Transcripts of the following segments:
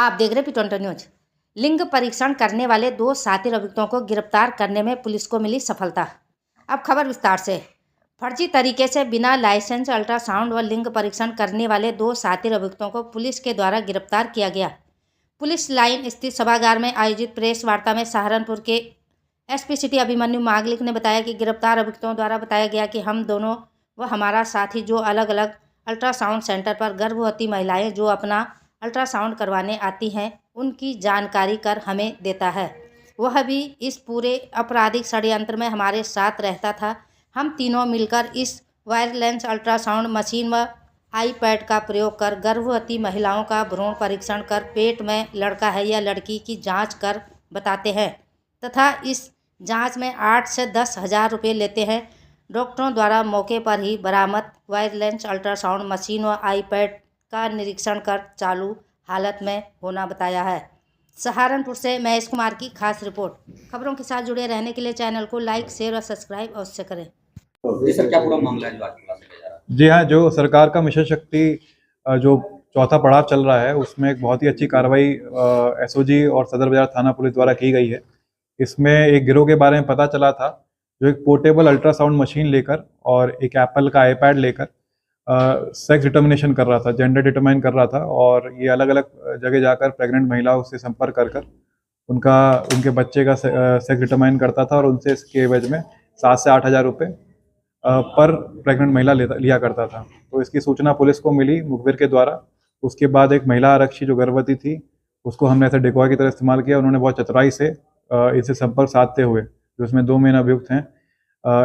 आप देख रहे P20 न्यूज। लिंग परीक्षण करने वाले 2 शातिर अभियुक्तों को गिरफ्तार करने में पुलिस को मिली सफलता। अब खबर विस्तार से। फर्जी तरीके से बिना लाइसेंस अल्ट्रासाउंड व लिंग परीक्षण करने वाले 2 शातिर अभियुक्तों को पुलिस के द्वारा गिरफ्तार किया गया। पुलिस लाइन स्थित सभागार में आयोजित प्रेस वार्ता में सहारनपुर के एसपी सिटी अभिमन्यु मांगलिक ने बताया कि गिरफ्तार अभियुक्तों द्वारा बताया गया कि हम दोनों व हमारा साथी जो अलग अलग अल्ट्रासाउंड सेंटर पर गर्भवती महिलाएं जो अपना अल्ट्रासाउंड करवाने आती हैं उनकी जानकारी कर हमें देता है। वह भी इस पूरे आपराधिक षड्यंत्र में हमारे साथ रहता था। हम तीनों मिलकर इस वायरलेस अल्ट्रासाउंड मशीन व आईपैड का प्रयोग कर गर्भवती महिलाओं का भ्रूण परीक्षण कर पेट में लड़का है या लड़की की जांच कर बताते हैं तथा इस जांच में 8 से 10 हज़ार रुपये लेते हैं। डॉक्टरों द्वारा मौके पर ही बरामद वायरलेस अल्ट्रासाउंड मशीन व आईपैड का निरीक्षण कर चालू हालत में होना बताया है। सहारनपुर से महेश कुमार की खास रिपोर्ट। खबरों के साथ जुड़े रहने के लिए चैनल को लाइक, शेयर और सब्सक्राइब अवश्य करें। जी सर, क्या पूरा मामला है जो आज खुलासा किया जा रहा है? जी हाँ, जो सरकार का मिशन शक्ति जो चौथा पड़ाव चल रहा है उसमें एक बहुत ही अच्छी कार्रवाई एसओजी और सदर बाजार थाना पुलिस द्वारा की गई है। इसमें एक गिरोह के बारे में पता चला था जो एक पोर्टेबल अल्ट्रासाउंड मशीन लेकर और एक एप्पल का आईपैड लेकर सेक्स डिटर्मिनेशन कर रहा था, जेंडर डिटरमाइन कर रहा था और ये अलग अलग जगह जाकर प्रेग्नेंट महिलाओं से संपर्क कर उनके बच्चे का सेक्स डिटरमाइन करता था और उनसे इसके एवज में 7 से 8 हज़ार रुपये पर प्रेग्नेंट महिला लिया करता था। तो इसकी सूचना पुलिस को मिली मुखबिर के द्वारा। उसके बाद एक महिला आरक्षी जो गर्भवती थी उसको हमने ऐसे डिकॉय की तरह इस्तेमाल किया। उन्होंने बहुत चतुराई से इसे संपर्क साधते हुए, जो इसमें 2 मेन अभियुक्त हैं,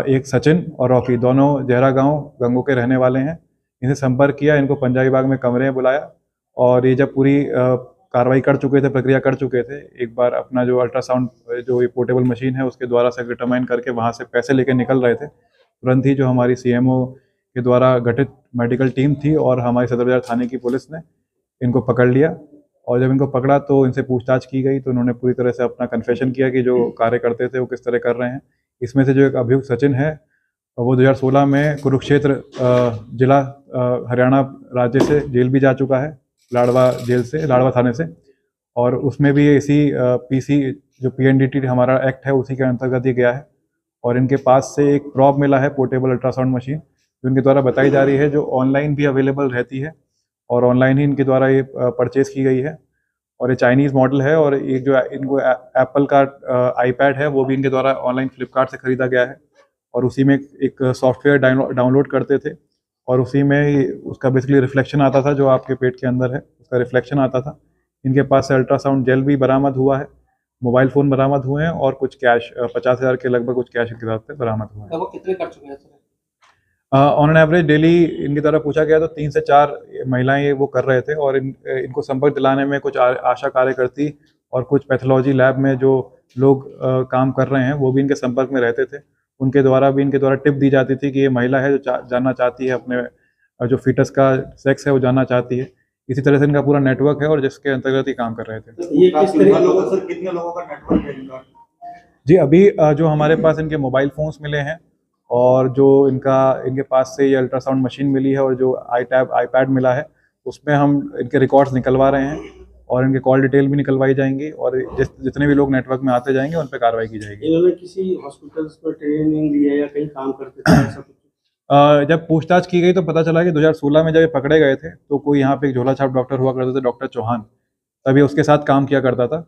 एक सचिन और रॉकी, दोनों जहरा गांव गंगो के रहने वाले हैं, इनसे संपर्क किया। इनको पंजाबी बाग में कमरे में बुलाया और ये जब पूरी कार्रवाई कर चुके थे, प्रक्रिया कर चुके थे, एक बार अपना जो अल्ट्रासाउंड जो ये पोर्टेबल मशीन है उसके द्वारा से डिटरमाइन करके वहाँ से पैसे लेकर निकल रहे थे। तुरंत ही जो हमारी सीएमओ के द्वारा गठित मेडिकल टीम थी और हमारी सदर बाजार थाने की पुलिस ने इनको पकड़ लिया। और जब इनको पकड़ा तो इनसे पूछताछ की गई तो उन्होंने पूरी तरह से अपना कन्फेशन किया कि जो कार्य करते थे वो किस तरह कर रहे हैं। इसमें से जो एक अभियुक्त सचिन है वो 2016 में कुरुक्षेत्र जिला हरियाणा राज्य से जेल भी जा चुका है, लाडवा जेल से, लाडवा थाने से, और उसमें भी इसी पीसी जो पीएनडीटी हमारा एक्ट है उसी के अंतर्गत ही गया है। और इनके पास से एक प्रॉप मिला है पोर्टेबल अल्ट्रासाउंड मशीन जो इनके द्वारा बताई जा रही है, जो ऑनलाइन भी अवेलेबल रहती है और ऑनलाइन ही इनके द्वारा ये परचेज की गई है। और ये चाइनीज़ मॉडल है और एक जो इनको एप्पल का आईपैड है वो भी इनके द्वारा ऑनलाइन फ्लिपकार्ट से ख़रीदा गया है और उसी में एक सॉफ्टवेयर डाउनलोड करते थे और उसी में उसका बेसिकली रिफ्लेक्शन आता था, जो आपके पेट के अंदर है उसका रिफ्लेक्शन आता था। इनके पास से अल्ट्रासाउंड जेल भी बरामद हुआ है, मोबाइल फ़ोन बरामद हुए हैं और कुछ कैश 50 हज़ार के लगभग कुछ कैश के साथ बरामद हुए हैं। वो कितने कर चुके हैं sir? On an average daily इनकी तरह पूछा गया तो 3 से 4 महिलाएं ये वो कर रहे थे और इनको संपर्क दिलाने में कुछ आशा कार्यकर्ती और कुछ पैथोलॉजी लैब में जो लोग काम कर रहे हैं वो भी इनके संपर्क में रहते थे। उनके द्वारा भी इनके द्वारा टिप दी जाती थी कि ये महिला है जो जानना चाहती है अपने जो फीटस का सेक्स है वो जानना चाहती है। इसी तरह से इनका पूरा नेटवर्क है और जिसके अंतर्गत ही काम कर रहे थे। ये कितने लोगों का नेटवर्क है इनका? जी, अभी जो हमारे पास इनके मोबाइल फ़ोन्स मिले हैं और जो इनके पास से ये अल्ट्रासाउंड मशीन मिली है और जो आईपैड मिला है उसमें हम इनके रिकॉर्ड्स निकलवा रहे हैं और इनके कॉल डिटेल भी निकलवाई जाएंगी और जितने भी लोग नेटवर्क में आते जाएंगे उन पर कार्रवाई की जाएगी। इन्होंने किसी हॉस्पिटल्स पर ट्रेनिंग ली है या कहीं काम करते थे ऐसा कुछ? जब पूछताछ की गई तो पता चला कि 2016 में जब ये पकड़े गए थे तो कोई यहाँ पे एक झोला छाप डॉक्टर हुआ करते थे, डॉक्टर चौहान, तभी उसके साथ काम किया करता था।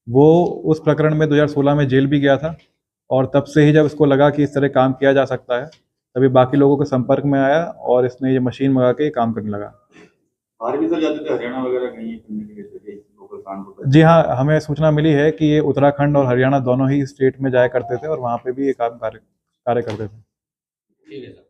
वो उस प्रकरण में 2016 में जेल भी गया था और तब से ही जब इसको लगा कि इस तरह काम किया जा सकता है तभी बाकी लोगों के संपर्क में आया और इसने ये मशीन मंगा के काम करने लगा। बाहर भी सर जाते थे, हरियाणा वगैरह कहीं करने के लिए लोकल काम? जी हाँ, हमें सूचना मिली है कि ये उत्तराखंड और हरियाणा दोनों ही स्टेट में जाया करते थे और वहाँ पे भी ये कार्य करते थे। ठीक है सर।